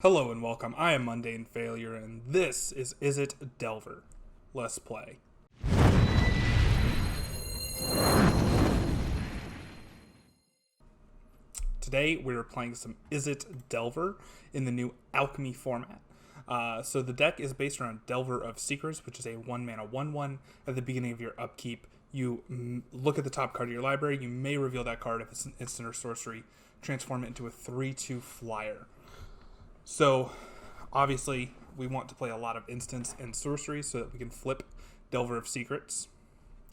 Hello and welcome. I am Mundane Failure, and this is Izzet Delver. Let's play. Today we are playing some Izzet Delver in the new Alchemy format. So the deck is based around Delver of Secrets, which is a 1-mana 1/1. At the beginning of your upkeep, you look at the top card of your library. You may reveal that card if it's an instant or sorcery. Transform it into a 3/2 flyer. So obviously, we want to play a lot of instants and sorcery so that we can flip Delver of Secrets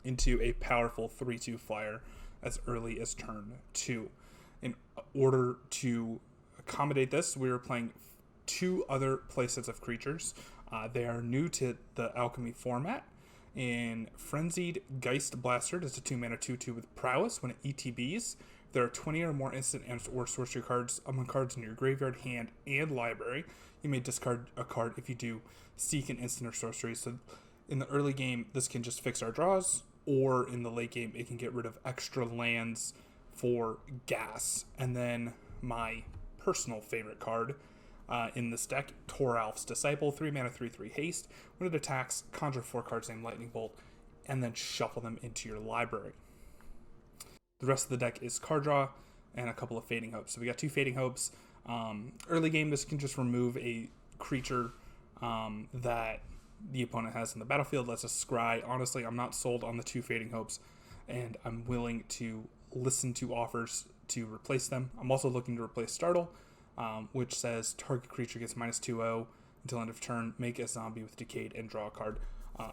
into a powerful 3/2 flyer as early as turn 2. In order to accommodate this, we are playing two other playsets of creatures. They are new to the Alchemy format. In Frenzied Geist Blaster, it's a 2-mana 2/2 with Prowess. When it ETBs, there are 20 or more instant and or sorcery cards among cards in your graveyard, hand, and library. You may discard a card if you do seek an instant or sorcery. So in the early game, this can just fix our draws, or in the late game, it can get rid of extra lands for gas. And then my personal favorite card in this deck, Toralf's Disciple, 3-mana 3/3 haste. When it attacks, conjure 4 cards named Lightning Bolt, and then shuffle them into your library. The rest of the deck is card draw and a couple of Fading Hopes. So we got 2 Fading Hopes. Early game, this can just remove a creature that the opponent has in the battlefield. Let's just scry. Honestly, I'm not sold on the 2 Fading Hopes, and I'm willing to listen to offers to replace them. I'm also looking to replace Startle, which says target creature gets -2/0 until end of turn, make a zombie with Decayed, and draw a card.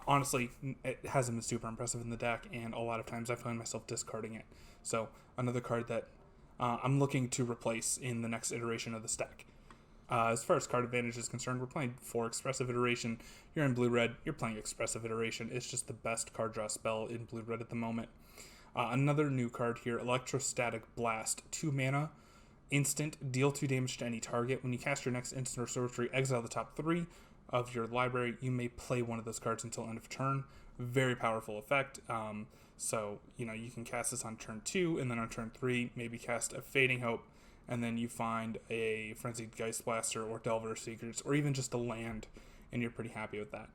Honestly, it hasn't been super impressive in the deck, and a lot of times I find myself discarding it. So another card that I'm looking to replace in the next iteration of this deck. As far as card advantage is concerned, we're playing 4 Expressive Iteration. You're in blue-red, you're playing Expressive Iteration. It's just the best card draw spell in blue-red at the moment. Another new card here, Electrostatic Blast, 2-mana, instant, deal 2 damage to any target. When you cast your next instant or sorcery, exile the top 3 of your library. You may play one of those cards until end of turn. Very powerful effect. So, you can cast this on turn 2, and then on turn 3, maybe cast a Fading Hope, and then you find a Frenzied Geist Blaster or Delver of Secrets, or even just a land, and you're pretty happy with that.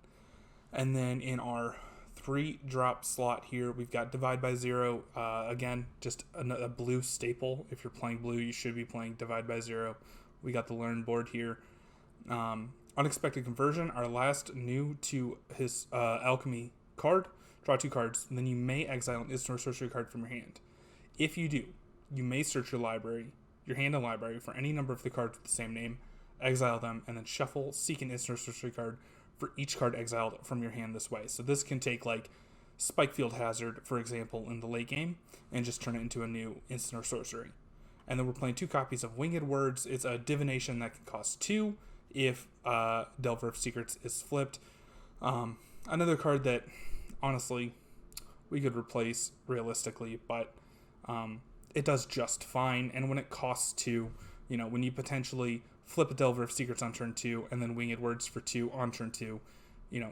And then in our 3-drop slot here, we've got Divide by Zero. Again, just a blue staple. If you're playing blue, you should be playing Divide by Zero. We got the Learn board here. Unexpected Conversion, our last new to his Alchemy card. Draw 2 cards, and then you may exile an instant or sorcery card from your hand. If you do, you may search your hand and library, for any number of the cards with the same name, exile them, and then shuffle, seek an instant or sorcery card for each card exiled from your hand this way. So this can take, like, Spikefield Hazard, for example, in the late game, and just turn it into a new instant or sorcery. And then we're playing 2 copies of Winged Words. It's a divination that can cost 2 if Delver of Secrets is flipped. Another card that, honestly, we could replace realistically, but it does just fine. And when it costs 2, when you potentially flip a Delver of Secrets on turn 2 and then Winged Words for 2 on turn 2,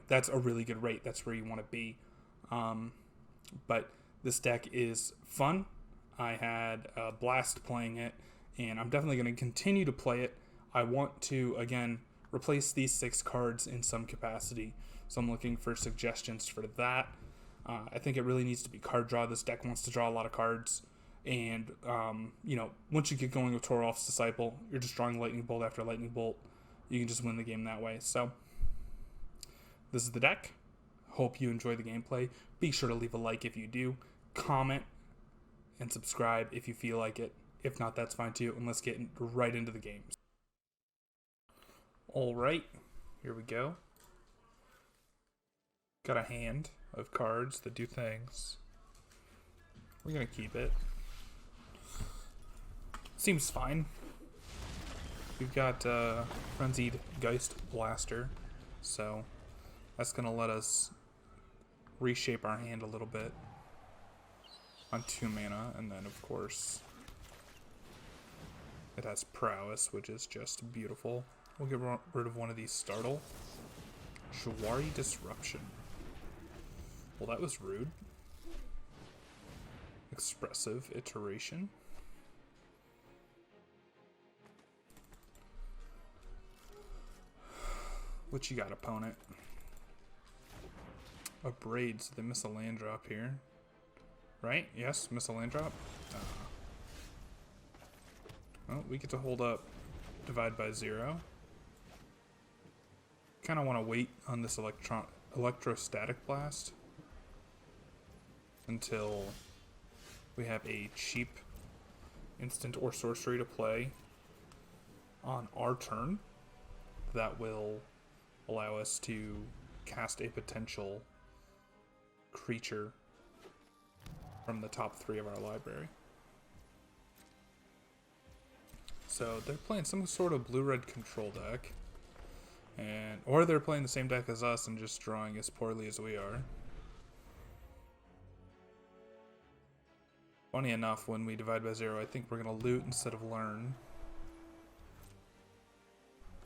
that's a really good rate. That's where you want to be. But this deck is fun. I had a blast playing it, and I'm definitely going to continue to play it. I want to, again, replace these 6 cards in some capacity, so I'm looking for suggestions for that. I think it really needs to be card draw. This deck wants to draw a lot of cards, and, once you get going with Toralf's Disciple, you're just drawing Lightning Bolt after Lightning Bolt. You can just win the game that way. So, this is the deck. Hope you enjoy the gameplay. Be sure to leave a like if you do. Comment and subscribe if you feel like it. If not, that's fine too, and let's get right into the games. Alright, here we go. Got a hand of cards that do things. We're going to keep it. Seems fine. We've got Frenzied Geist Blaster, so that's going to let us reshape our hand a little bit on 2 mana, and then of course it has Prowess, which is just beautiful. We'll get rid of one of these Startle. Shawari Disruption. Well, that was rude. Expressive Iteration. What you got, opponent? A braid, so they miss a land drop here. Right? Yes, miss a land drop. Well, we get to hold up divide by 0. Kind of want to wait on this electrostatic blast until we have a cheap instant or sorcery to play on our turn that will allow us to cast a potential creature from the top 3 of our library. So they're playing some sort of blue-red control deck, or they're playing the same deck as us and just drawing as poorly as we are. Funny enough, when we divide by 0, I think we're going to loot instead of learn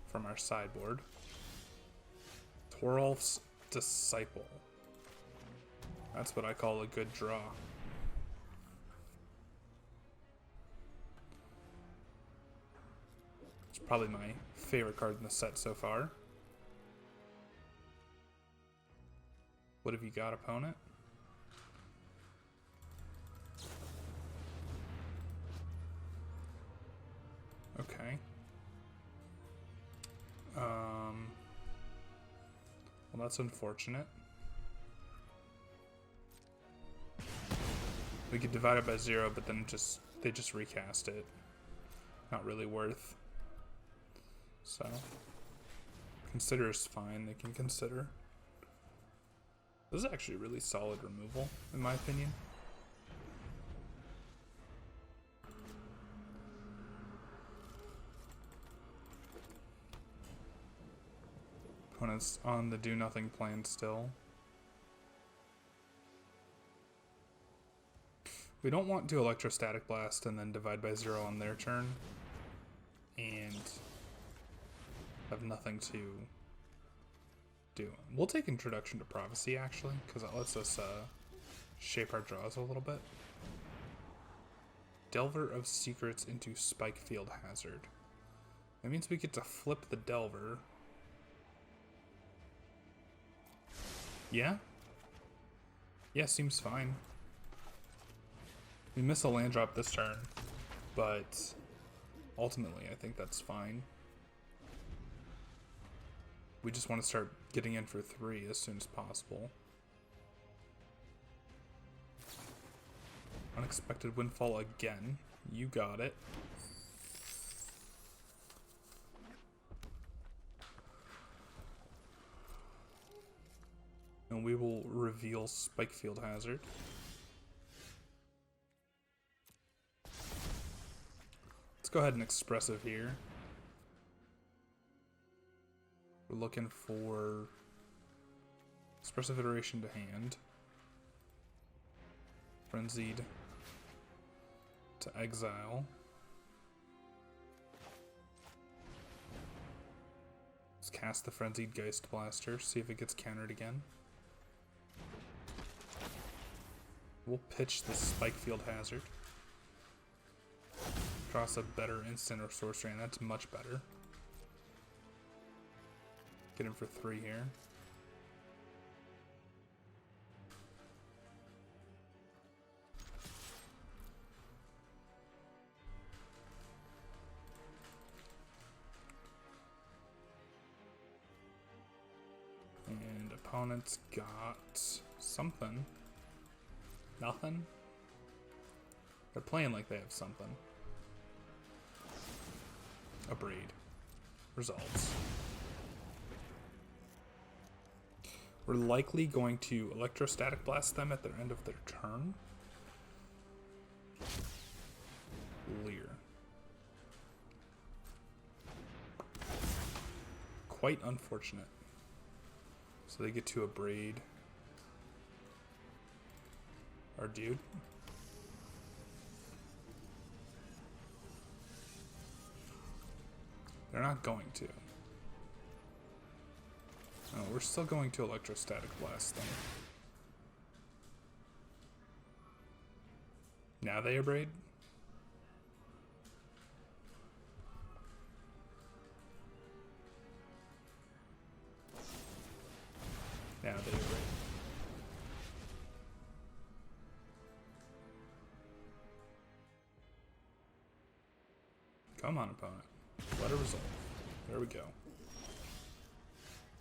from our sideboard. Torolf's Disciple. That's what I call a good draw. It's probably my favorite card in the set so far. What have you got, opponent? Okay. Well, that's unfortunate. We could divide it by 0, but then they just recast it. Not really worth. So, consider is fine. They can consider. This is actually really solid removal, in my opinion. Opponent's on the do nothing plan still. We don't want to electrostatic blast and then divide by 0 on their turn and have nothing to do. We'll take Introduction to Prophecy actually, because that lets us shape our draws a little bit. Delver of Secrets into Spikefield Hazard. That means we get to flip the Delver. Yeah? Yeah, seems fine. We miss a land drop this turn, but ultimately I think that's fine. We just want to start getting in for 3 as soon as possible. Unexpected Windfall again. You got it. And we will reveal Spikefield Hazard. Let's go ahead and Expressive here. We're looking for Expressive Iteration to hand. Frenzied to exile. Let's cast the Frenzied Geist Blaster, see if it gets countered again. We'll pitch the Spikefield Hazard. Draw us a better instant or sorcery, and that's much better. Get him for 3 here. And opponent's got something. Nothing? They're playing like they have something. A braid. Results. We're likely going to electrostatic blast them at the end of their turn. Leer. Quite unfortunate. So they get to a braid. Our dude. They're not going to. No, we're still going to electrostatic blast them. Now they abrade? Yeah, they agree. Come on, opponent. Let it resolve. There we go.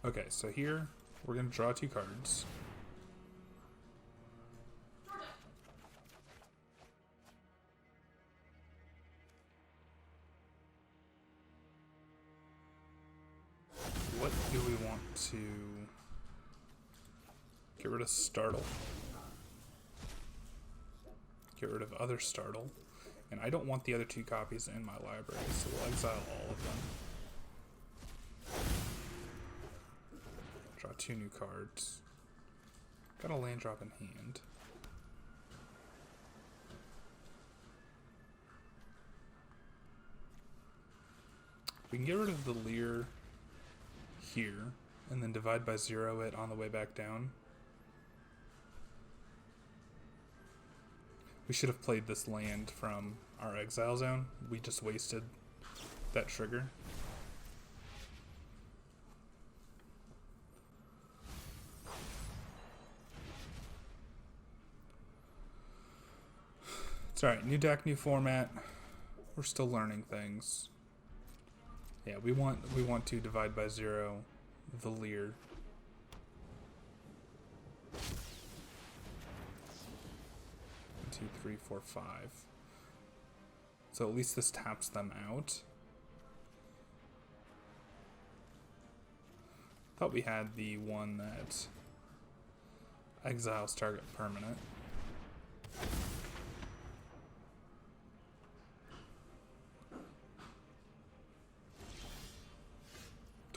Okay, so here we're going to draw 2 cards. What do we want to get rid of? Startle. Get rid of other Startle. And I don't want the other 2 copies in my library, so we'll exile all of them. Draw 2 new cards. Got a land drop in hand. We can get rid of the Leer here, and then divide by 0 it on the way back down. We should have played this land from our exile zone. We just wasted that trigger. It's alright, new deck, new format. We're still learning things. Yeah, we want to divide by 0 the Leer. Two, three, four, 5. So at least this taps them out. Thought we had the one that exiles target permanent.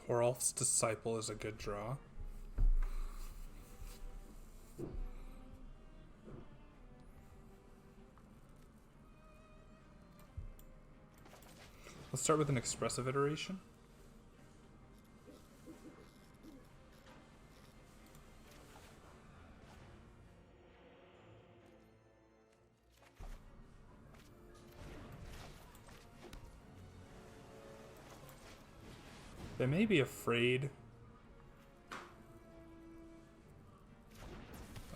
Torolf's Disciple is a good draw. Let's start with an expressive iteration. They may be afraid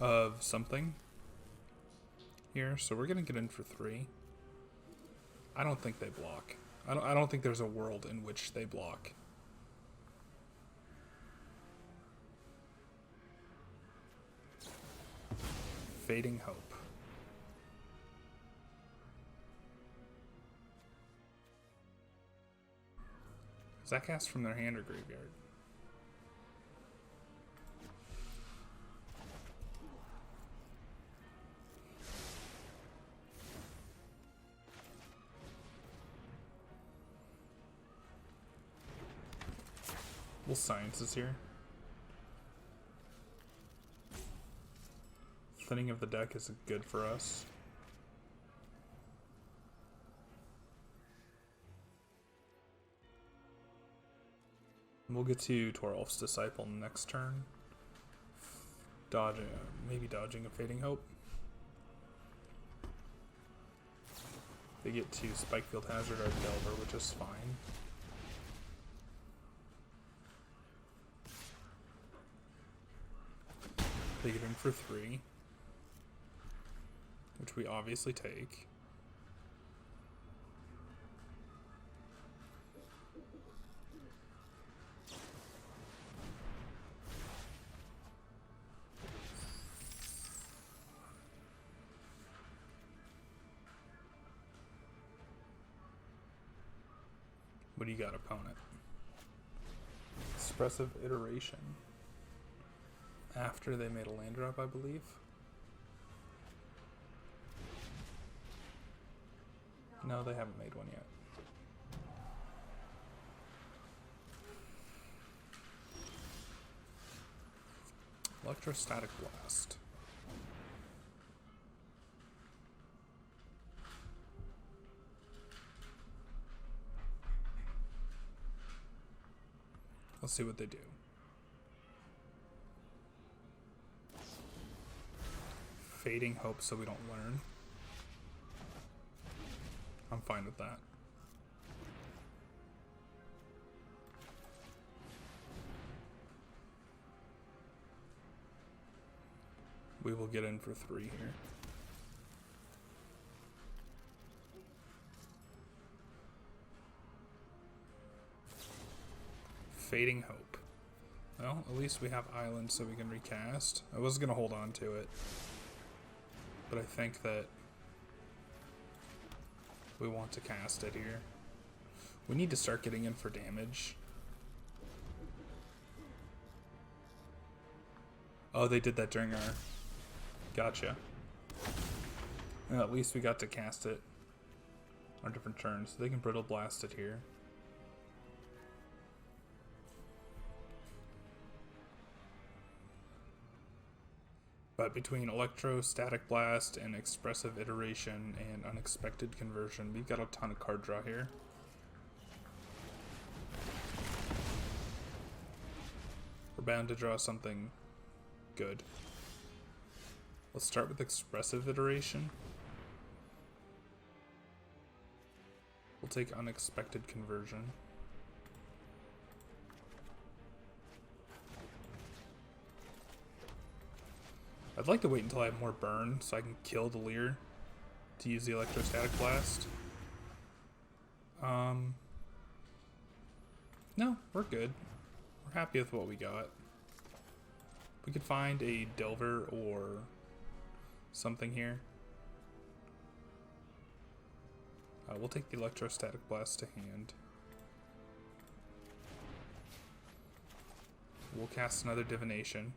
of something here, so we're gonna get in for 3. I don't think they block. I don't think there's a world in which they block. Fading Hope. Is that cast from their hand or graveyard? We'll sciences here. Thinning of the deck is good for us. We'll get to Torolf's Disciple next turn. Maybe dodging a Fading Hope. They get to Spikefield Hazard or Delver, which is fine. They get in for 3, which we obviously take. What do you got, opponent? Expressive iteration. After they made a land drop, I believe. No, they haven't made one yet. Electrostatic Blast. Let's see what they do. Fading Hope so we don't learn. I'm fine with that. We will get in for 3 here. Fading Hope. Well, at least we have Island so we can recast. I was going to hold on to it, but I think that we want to cast it here. We need to start getting in for damage. Oh, they did that during our... Gotcha. Well, at least we got to cast it on different turns. So they can Brittle Blast it here. But between Electrostatic Blast and Expressive Iteration and Unexpected Conversion, we've got a ton of card draw here. We're bound to draw something good. Let's start with Expressive Iteration. We'll take Unexpected Conversion. I'd like to wait until I have more burn so I can kill the Leer to use the Electrostatic Blast. No, we're good. We're happy with what we got. We could find a Delver or something here. We'll take the Electrostatic Blast to hand. We'll cast another Divination.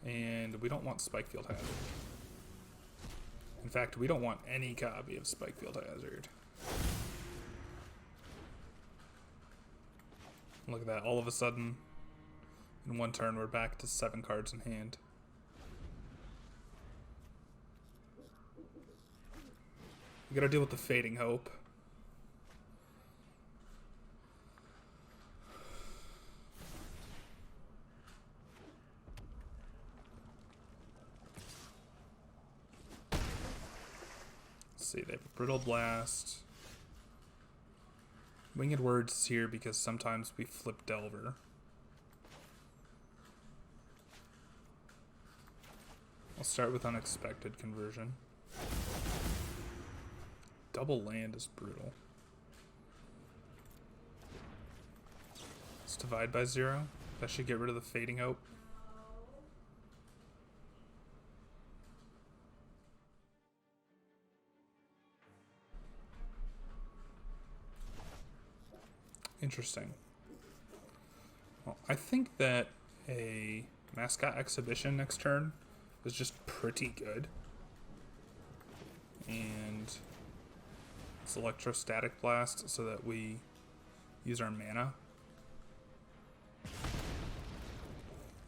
And we don't want Spikefield Hazard. In fact, we don't want any copy of Spikefield Hazard. Look at that. All of a sudden, in one turn, we're back to 7 cards in hand. We gotta deal with the Fading Hope. See, they have a Brittle Blast. Winged Words here because sometimes we flip Delver. I'll start with Unexpected Conversion. Double land is brutal. Let's divide by 0. That should get rid of the Fading Hope. Interesting. Well, I think that a Mascot Exhibition next turn is just pretty good. And it's Electrostatic Blast so that we use our mana.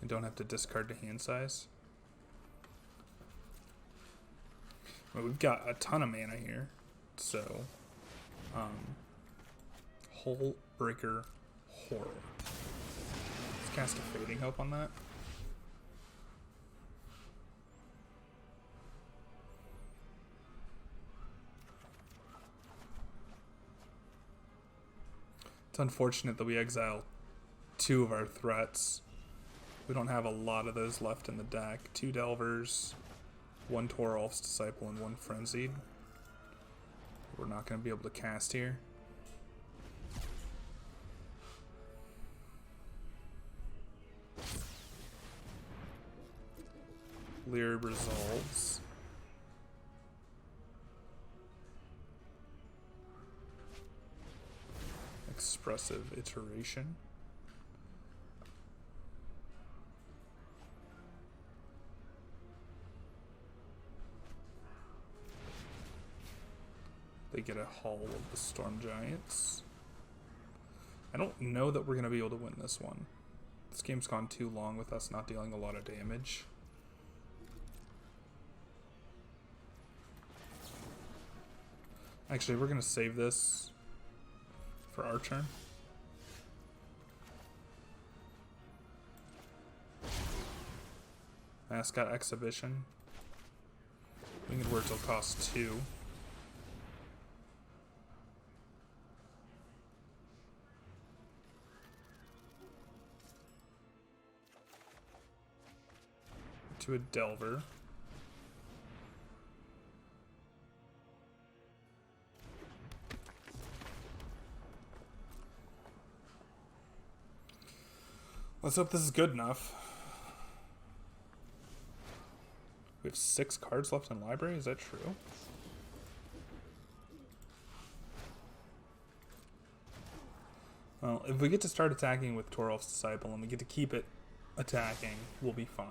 And don't have to discard to hand size. Well, we've got a ton of mana here. So, Hull Breaker Horror. Let's cast a Fading Hope on that. It's unfortunate that we exile 2 of our threats. We don't have a lot of those left in the deck. 2 Delvers, 1 Toralf's Disciple, and 1 Frenzied. We're not going to be able to cast here. Leer resolves. Expressive Iteration. They get a Hall of the Storm Giants. I don't know that we're going to be able to win this one. This game's gone too long with us not dealing a lot of damage. Actually, we're going to save this for our turn. Mascot Exhibition. Winged Words will cost 2. to a Delver. Let's hope this is good enough. We have 6 cards left in library, is that true? Well, if we get to start attacking with Torolf's Disciple and we get to keep it attacking, we'll be fine.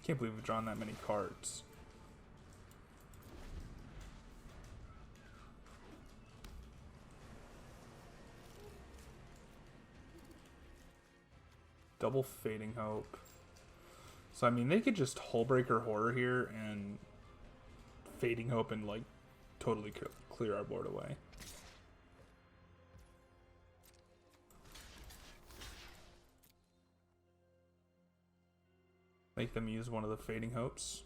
Can't believe we've drawn that many cards. Double Fading Hope. So, I mean, they could just Hullbreaker Horror here and Fading Hope and, like, totally clear our board away. Make them use one of the Fading Hopes.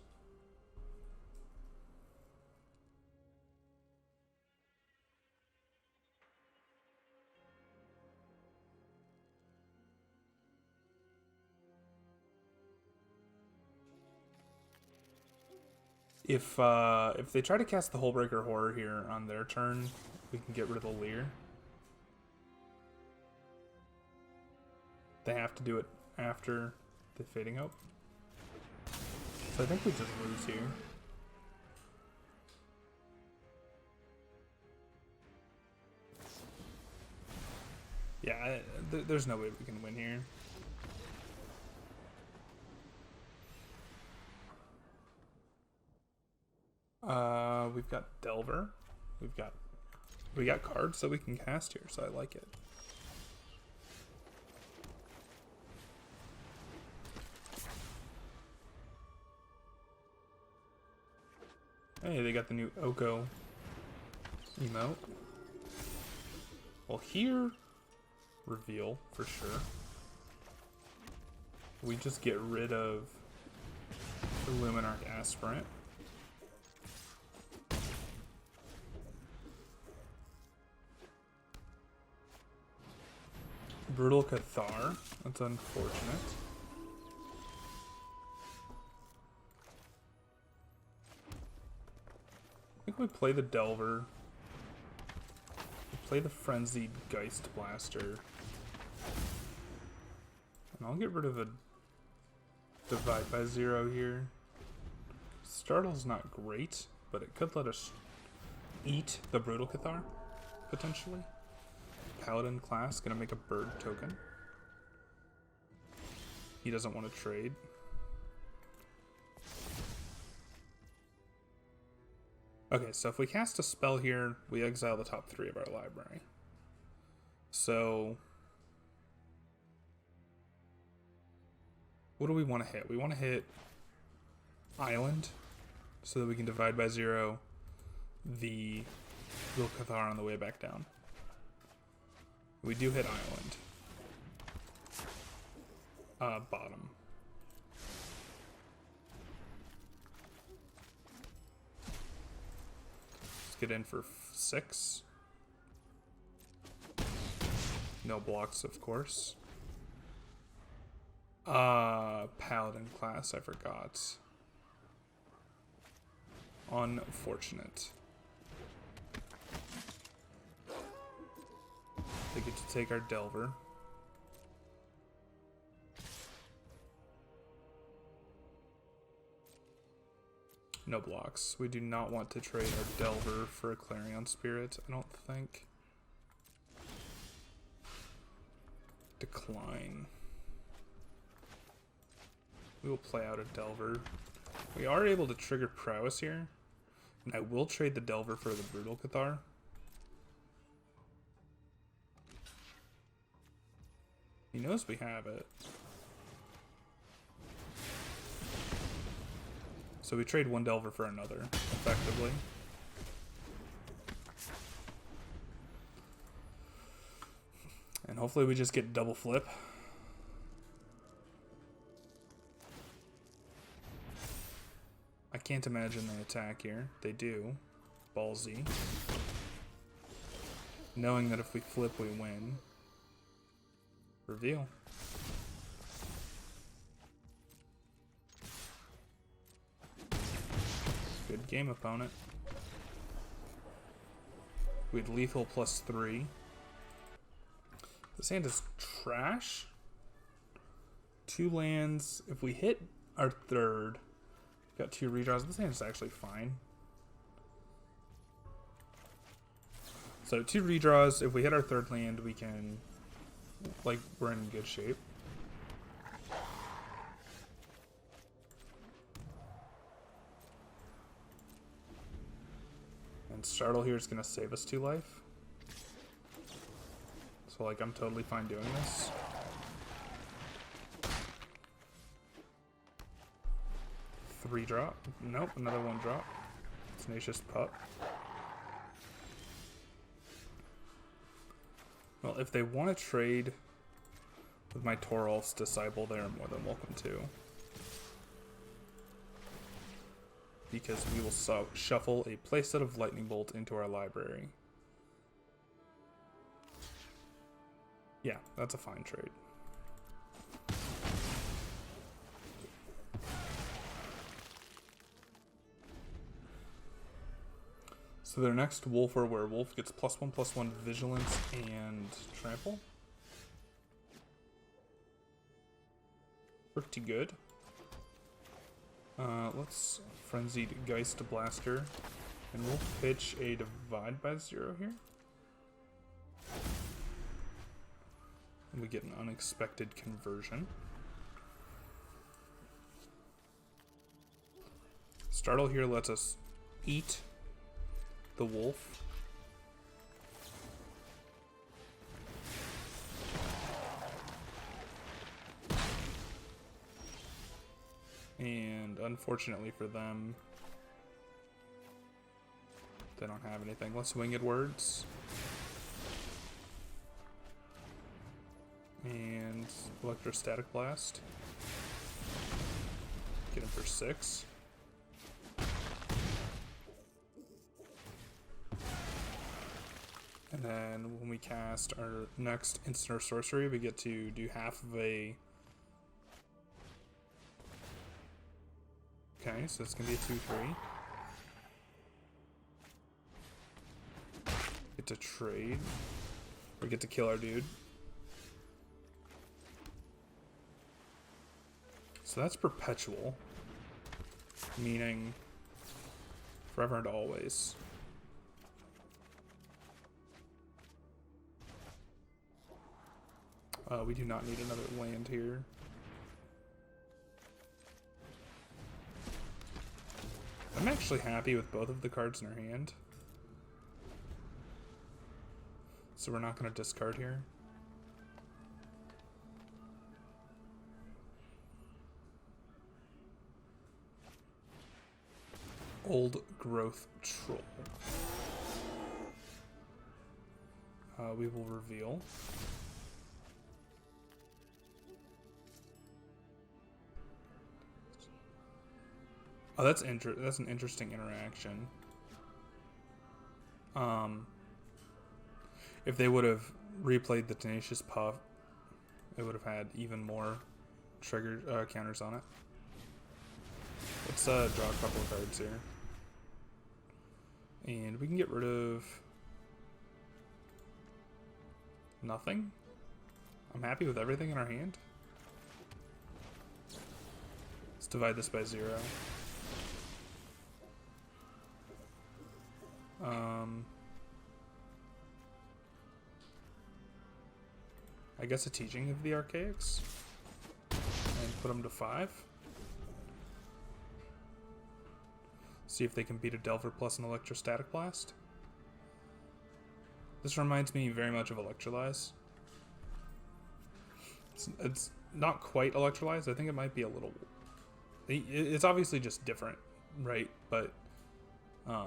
If they try to cast the Hullbreaker Horror here on their turn, we can get rid of the Leer. They have to do it after the Fading Hope. So I think we just lose here. Yeah, there's no way we can win here. We've got Delver. We got cards that we can cast here, so I like it. Hey, they got the new Oko emote. Well, here, reveal for sure. We just get rid of the Luminarch Aspirant. Brutal Cathar. That's unfortunate. I think we play the Delver. We play the Frenzied Geist Blaster. And I'll get rid of a Divide by Zero here. Startle's not great, but it could let us eat the Brutal Cathar, potentially. Paladin class, gonna make a bird token. He doesn't want to trade. Okay, so if we cast a spell here, we exile the top 3 of our library. So, what do we want to hit? We want to hit Island, so that we can divide by 0 the Brutal Cathar on the way back down. We do hit Island. Bottom. Let's get in for 6. No blocks, of course. Paladin class, I forgot. Unfortunate. They get to take our Delver. No blocks. We do not want to trade our Delver for a Clarion Spirit, I don't think. Decline. We will play out a Delver. We are able to trigger Prowess here, and I will trade the Delver for the Brutal Cathar. He knows we have it. So we trade one Delver for another, effectively. And hopefully we just get double flip. I can't imagine they attack here. They do. Ballsy. Knowing that if we flip, we win. Reveal. Good game, opponent. We had lethal +3. This hand is trash. 2 lands. If we hit our third, got 2 redraws. This hand is actually fine. So 2 redraws. If we hit our third land, we can, like, we're in good shape. And Startle here is going to save us 2 life. So, like, I'm totally fine doing this. Three drop. Nope, another 1 drop. Tenacious Pup. Well, if they want to trade with my Torolf's Disciple, they're more than welcome to. Because we will shuffle a playset of Lightning Bolt into our library. Yeah, that's a fine trade. So their next wolf or werewolf gets +1/+1 vigilance and trample. Pretty good. Let's Frenzied Geist Blaster, and we'll pitch a Divide by 0 here. And we get an unexpected conversion. Startle here lets us eat the wolf. And unfortunately for them, they don't have anything. Let's Winged Words. And Electrostatic Blast. Get him for 6. And then when we cast our next instant or sorcery, we get to do half of a... Okay, so it's going to be a 2/3. Get to trade. Or get to kill our dude. So that's perpetual. Meaning forever and always. We do not need another land here. I'm actually happy with both of the cards in our hand. So we're not going to discard here. Old Growth Troll. We will reveal. Oh, that's an interesting interaction. If they would have replayed the Tenacious Puff, it would have had even more trigger counters on it. Let's draw a couple of cards here. And we can get rid of nothing. I'm happy with everything in our hand. Let's divide this by 0. I guess a Teaching of the Archaics. And put them to 5. See if they can beat a Delver plus an Electrostatic Blast. This reminds me very much of Electrolyze. It's not quite Electrolyze. I think it might be a little... It's obviously just different, right? But I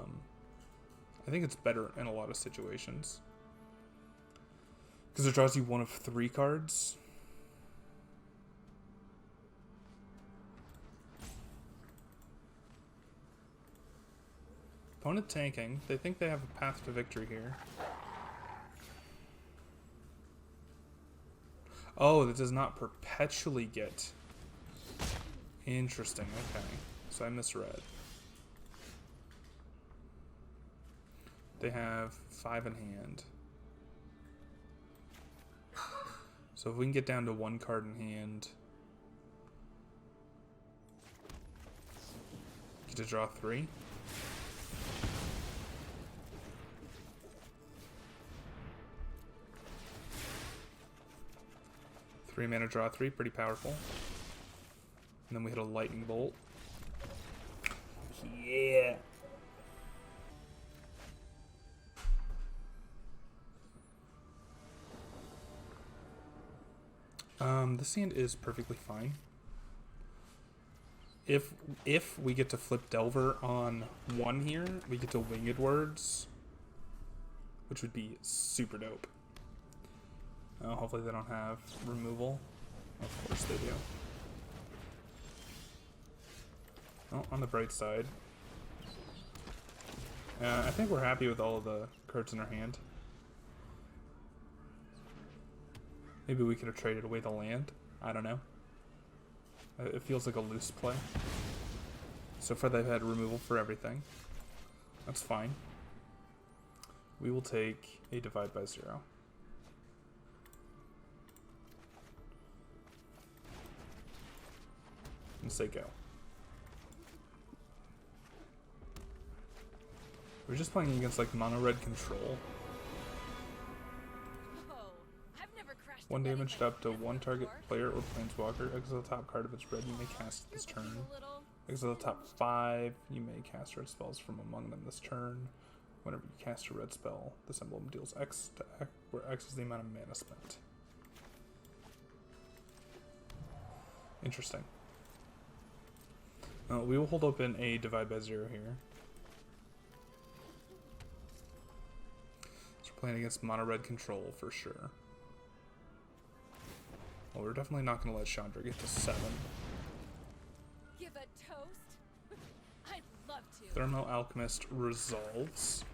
think it's better in a lot of situations. Because it draws you 1 of 3 cards. Opponent tanking. They think they have a path to victory here. Oh, that does not perpetually get. Interesting, okay. So I misread. They have 5 in hand. So if we can get down to 1 card in hand. Get to draw 3. Three mana, draw 3, pretty powerful. And then we hit a lightning bolt. Yeah. This hand is perfectly fine. If we get to flip Delver on 1 here, we get to Winged Words, which would be super dope. Hopefully they don't have removal. Of course they do. Oh, on the bright side. I think we're happy with all of the cards in our hand. Maybe we could have traded away the land. I don't know. It feels like a loose play. So far they've had removal for everything. That's fine. We will take a divide by 0. And say go. We're just playing against like mono red control. 1 damage up to 1 target player or planeswalker. Exile the top card if it's red, you may cast this turn. Exile the top 5, you may cast red spells from among them this turn. Whenever you cast a red spell, this emblem deals X to X, where X is the amount of mana spent. Interesting. We will hold open a divide by 0 here. So we're playing against mono red control for sure. Well, we're definitely not going to let Chandra get to 7. Give a toast? I'd love to. Thermo Alchemist resolves.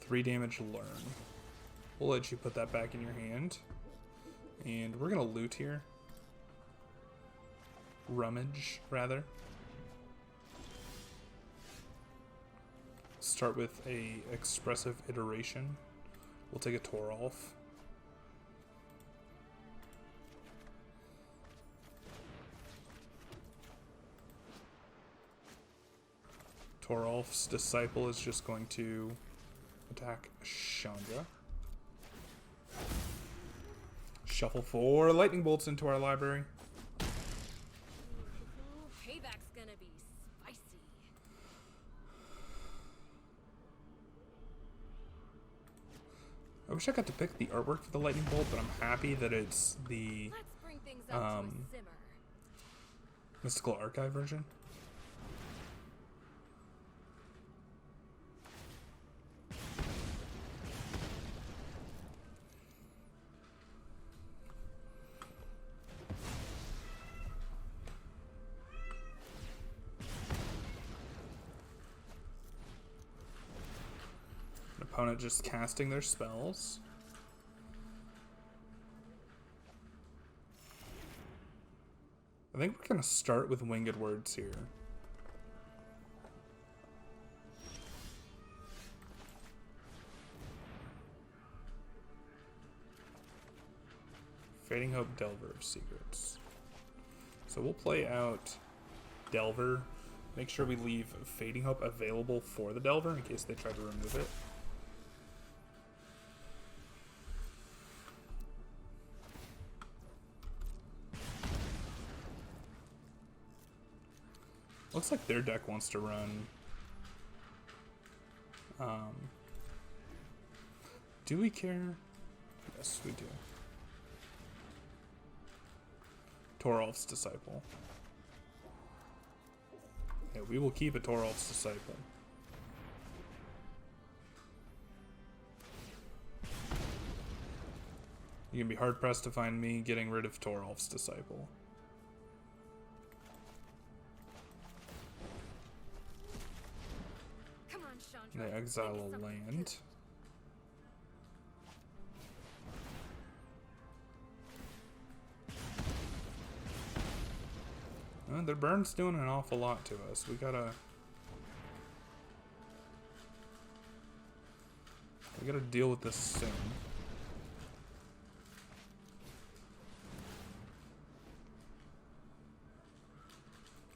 Three damage, learn. We'll let you put that back in your hand. And we're going to loot here. Rummage, rather. Start with a expressive iteration. We'll take a Toralf. Toralf's Disciple is just going to attack Chandra. Shuffle 4 lightning bolts into our library. Payback's gonna be spicy. I wish I got to pick the artwork for the lightning bolt, but I'm happy that it's the Let's bring things up to a simmer. Mystical Archive version. Opponent just casting their spells. I think we're going to start with Winged Words here. Fading Hope, Delver of Secrets. So we'll play out Delver. Make sure we leave Fading Hope available for the Delver in case they try to remove it. Looks like their deck wants to run. Do we care? Yes, we do. Toralf's Disciple. Yeah, we will keep a Toralf's Disciple. You can be hard pressed to find me getting rid of Toralf's Disciple. They exile a land. Their burn's doing an awful lot to us. We gotta deal with this soon.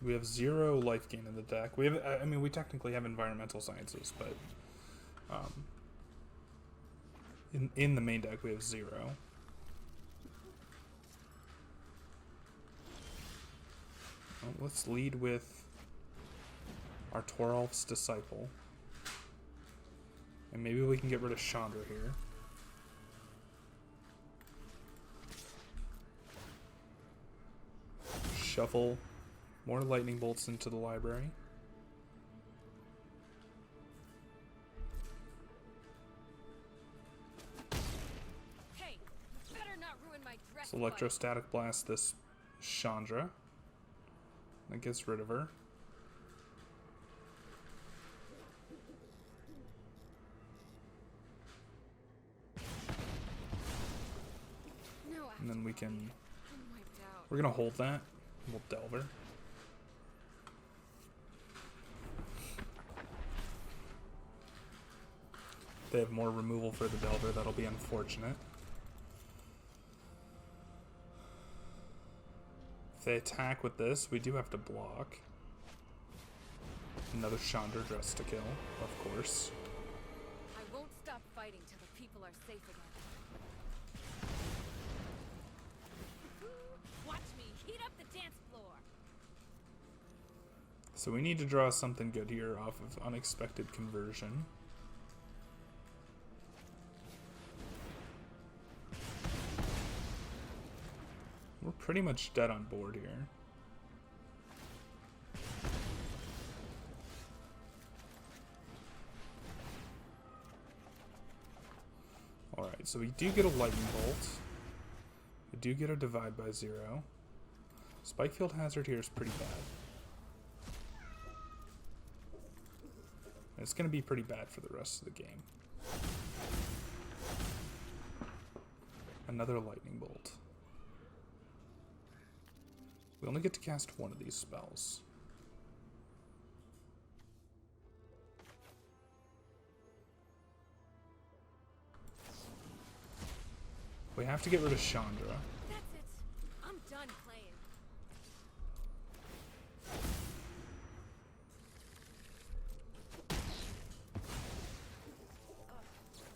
We have 0 life gain in the deck. We have, I mean, we technically have environmental sciences, but in the main deck we have 0. Well, let's lead with our Toralf's Disciple. And maybe we can get rid of Chandra here. Shuffle more lightning bolts into the library. Hey, you better not ruin my dress. Let's electrostatic blast this Chandra. That gets rid of her. No, And then we can... I'm wiped out. We're gonna hold that. We'll Delver. They have more removal for the Delver. That'll be unfortunate. If they attack with this, we do have to block. Another Chandra dress to kill, of course. I won't stop fighting till the people are safe again. Watch me heat up the dance floor. So we need to draw something good here off of Unexpected Conversion. We're pretty much dead on board here. Alright, so we do get a Lightning Bolt. We do get a Divide by 0. Spikefield Hazard here is pretty bad. It's going to be pretty bad for the rest of the game. Another Lightning Bolt. We only get to cast one of these spells. We have to get rid of Chandra. That's it. I'm done playing.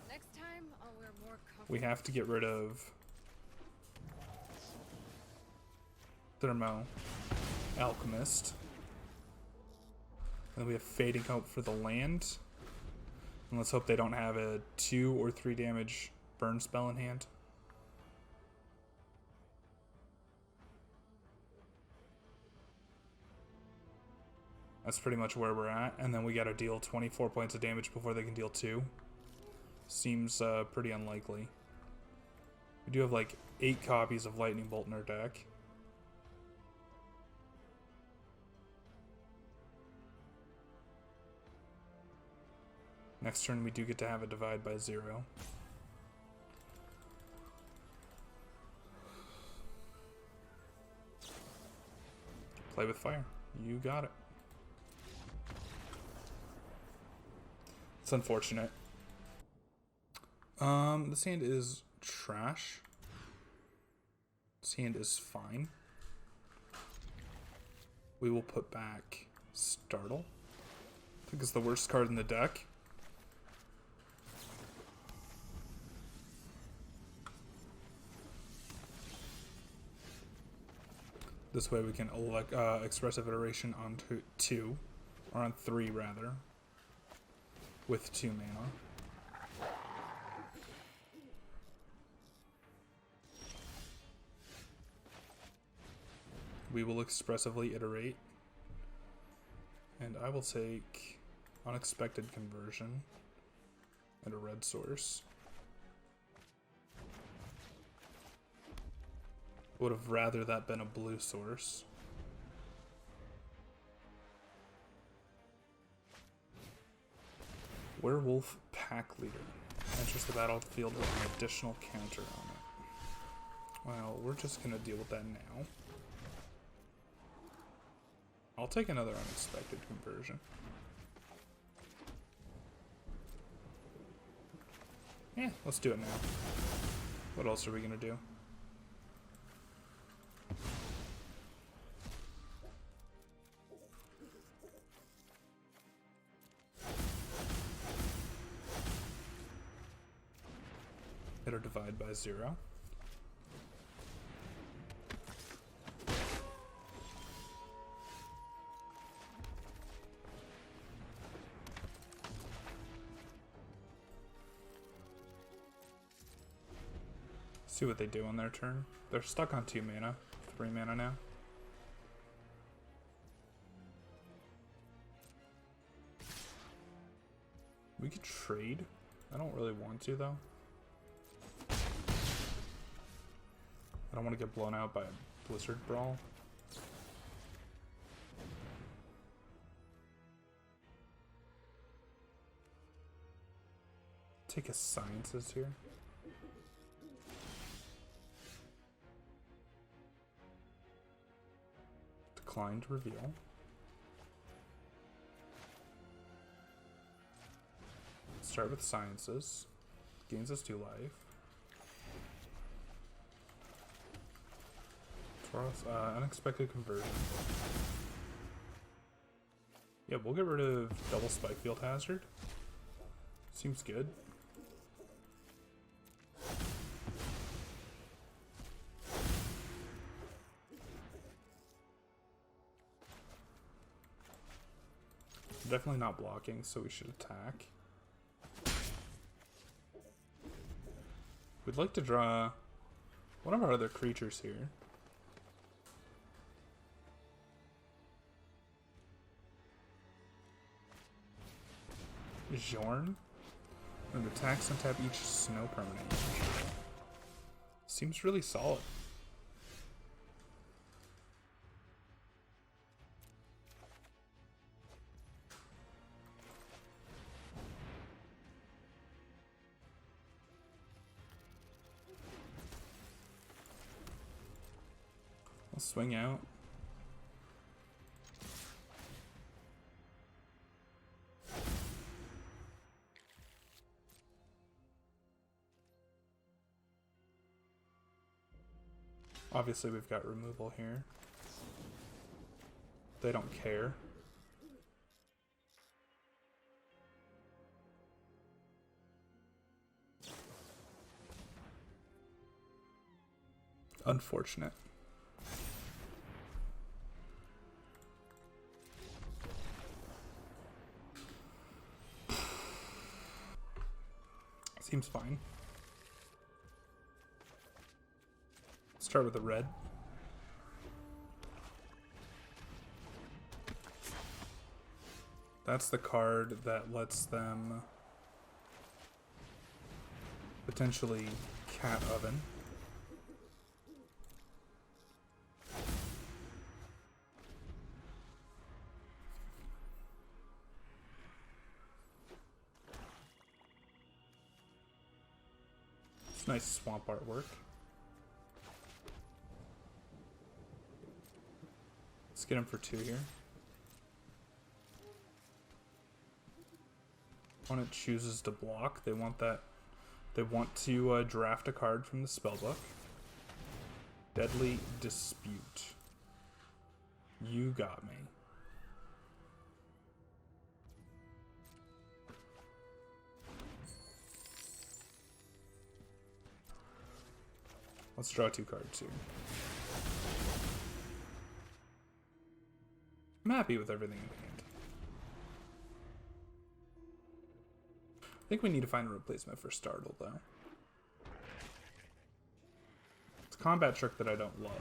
Next time, I'll wear more comfortable. We have to get rid of Thermo Alchemist. And then we have Fading Hope for the land. And let's hope they don't have a 2 or 3 damage burn spell in hand. That's pretty much where we're at. And then we gotta deal 24 points of damage before they can deal 2. Seems pretty unlikely. We do have like 8 copies of Lightning Bolt in our deck. Next turn we do get to have a Divide by 0. Play with fire. You got it. It's unfortunate. This hand is trash. This hand is fine. We will put back Startle. I think it's the worst card in the deck. This way we can elect Expressive Iteration on 2, or on 3 rather, with 2 mana. We will Expressively Iterate, and I will take Unexpected Conversion and a red source. Would have rather that been a blue source. Werewolf Pack Leader. Enters the battlefield with an additional counter on it. Well, we're just gonna deal with that now. I'll take another unexpected conversion. Yeah, let's do it now. What else are we gonna do? Hit or divide by 0. See what they do on their turn. They're stuck on 2 mana, 3 mana now. We could trade. I don't really want to though. I don't want to get blown out by a Blizzard Brawl. Take a Sciences here. Decline to reveal. Start with Sciences. Gains us 2 life. Unexpected conversion. Yeah, we'll get rid of double Spike Field Hazard. Seems good. Definitely not blocking, so we should attack. We'd like to draw one of our other creatures here. Jorn. And attacks and tap each snow permanent. Seems really solid. I'll swing out. Obviously, we've got removal here. They don't care. Unfortunate. Seems fine. Start with the red. That's the card that lets them potentially Cat Oven. It's nice swamp artwork. Let's get him for 2 here. Opponent chooses to block. They want that. They want to draft a card from the spellbook. Deadly Dispute. You got me. Let's draw 2 cards here. I'm happy with everything in hand. I think we need to find a replacement for Startle, though. It's a combat trick that I don't love.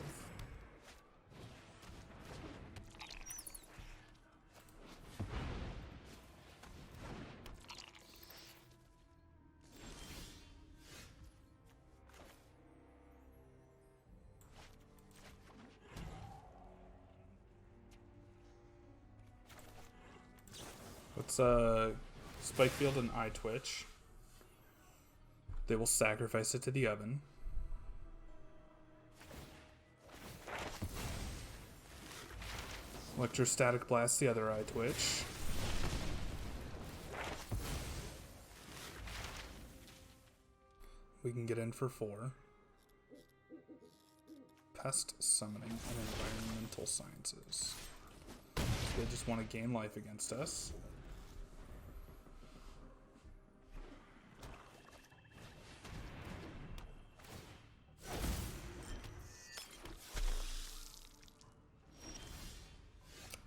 Let's Spikefield and Eye Twitch. They will sacrifice it to the oven. Electrostatic Blast the other Eye Twitch. We can get in for 4. Pest Summoning and Environmental Sciences. They just want to gain life against us.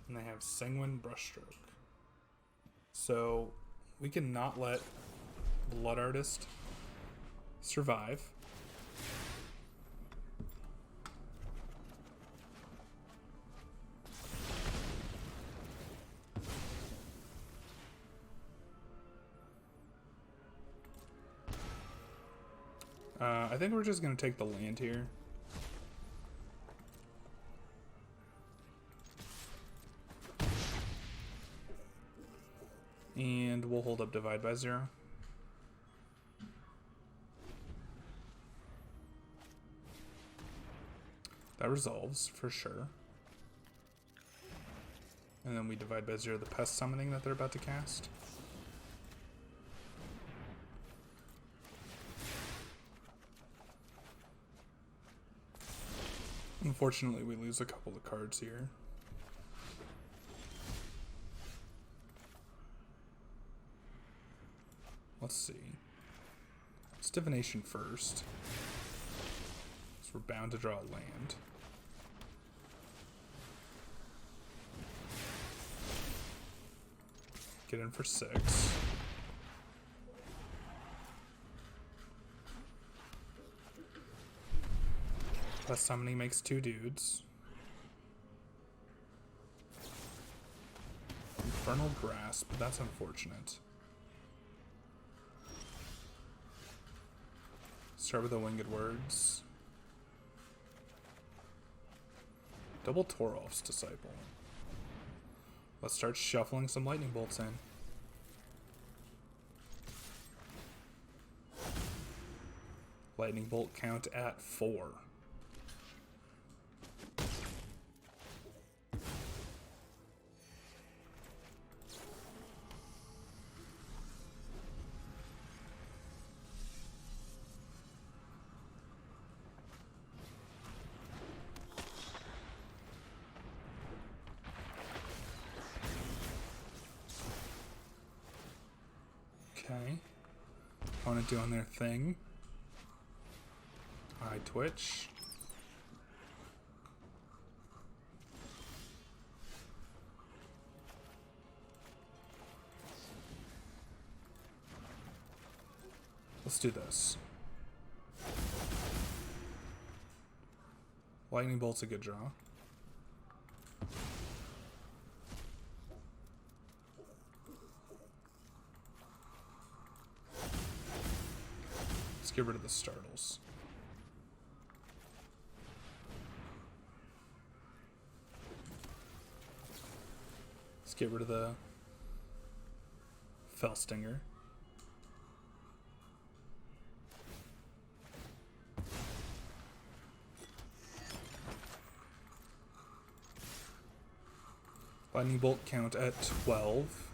And they have Sanguine Brushstroke. So we can not let Blood Artist survive. I think we're just going to take the land here. And we'll hold up Divide by 0. That resolves, for sure. And then we Divide by 0 the Pest Summoning that they're about to cast. Unfortunately, we lose a couple of cards here. Let's see. It's Divination first. So we're bound to draw a land. Get in for 6. Pest Summoning makes 2 dudes. Infernal Grasp, that's unfortunate. Start with the Winged Words. Double Torolf's Disciple. Let's start shuffling some Lightning Bolts in. Lightning Bolt count at 4. Okay. Opponent doing their thing. Eye Twitch. Let's do this. Lightning Bolt's a good draw. Let's get rid of the Startles. Let's get rid of the Fellstinger. Lightning Bolt count at 12.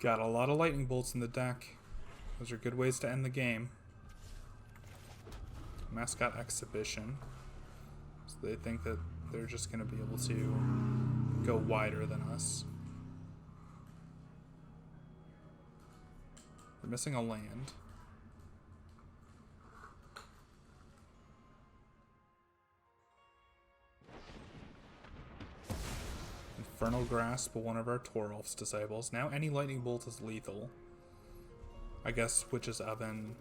Got a lot of Lightning Bolts in the deck. Those are good ways to end the game. Mascot Exhibition. So they think that they're just going to be able to go wider than us. They're missing a land. Infernal Grasp, one of our Torolf's Disciples. Now any Lightning Bolt is lethal. I guess Witch's Oven.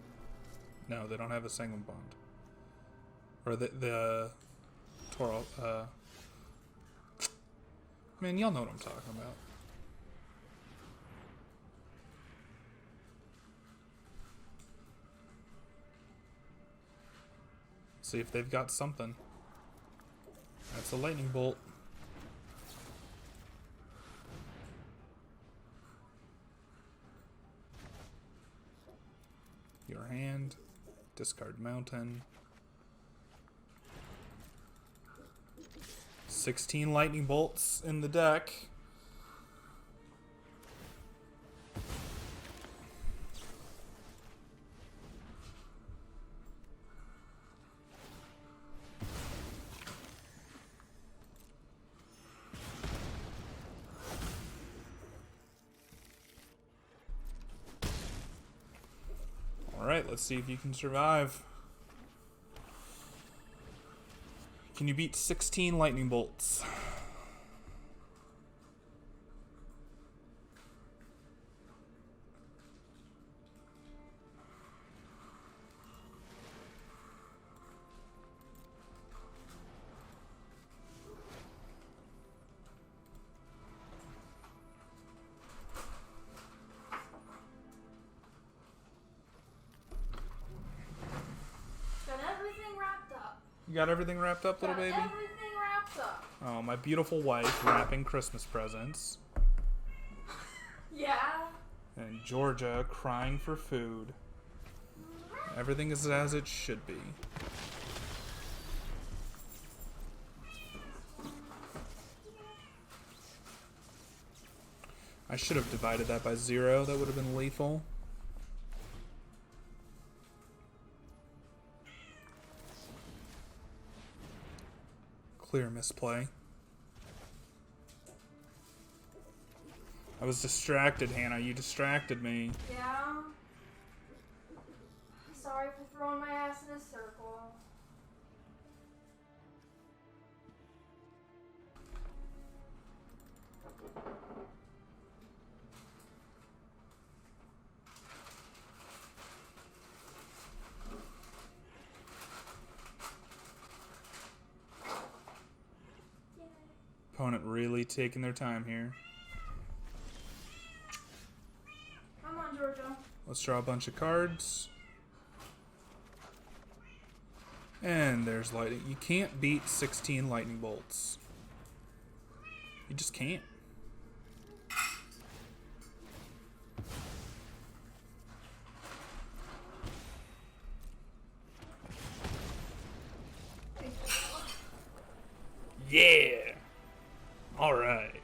No, they don't have a Sanguine Bond. Or the Torolf. Man, y'all know what I'm talking about. See if they've got something. That's a lightning bolt. Your hand. Discard mountain. 16 lightning bolts in the deck. Alright, let's see if you can survive. Can you beat 16 lightning bolts? You got everything wrapped up, little baby? Everything wrapped up. Oh, my beautiful wife wrapping Christmas presents. Yeah. And Georgia crying for food. Everything is as it should be. I should have divided that by 0. That would have been lethal. Clear misplay. I was distracted, Hannah. You distracted me. Yeah. Sorry for throwing my ass in a circle. Opponent really taking their time here. Come on, Georgia. Let's draw a bunch of cards. And there's lightning. You can't beat 16 lightning bolts. You just can't. Yeah! Alright.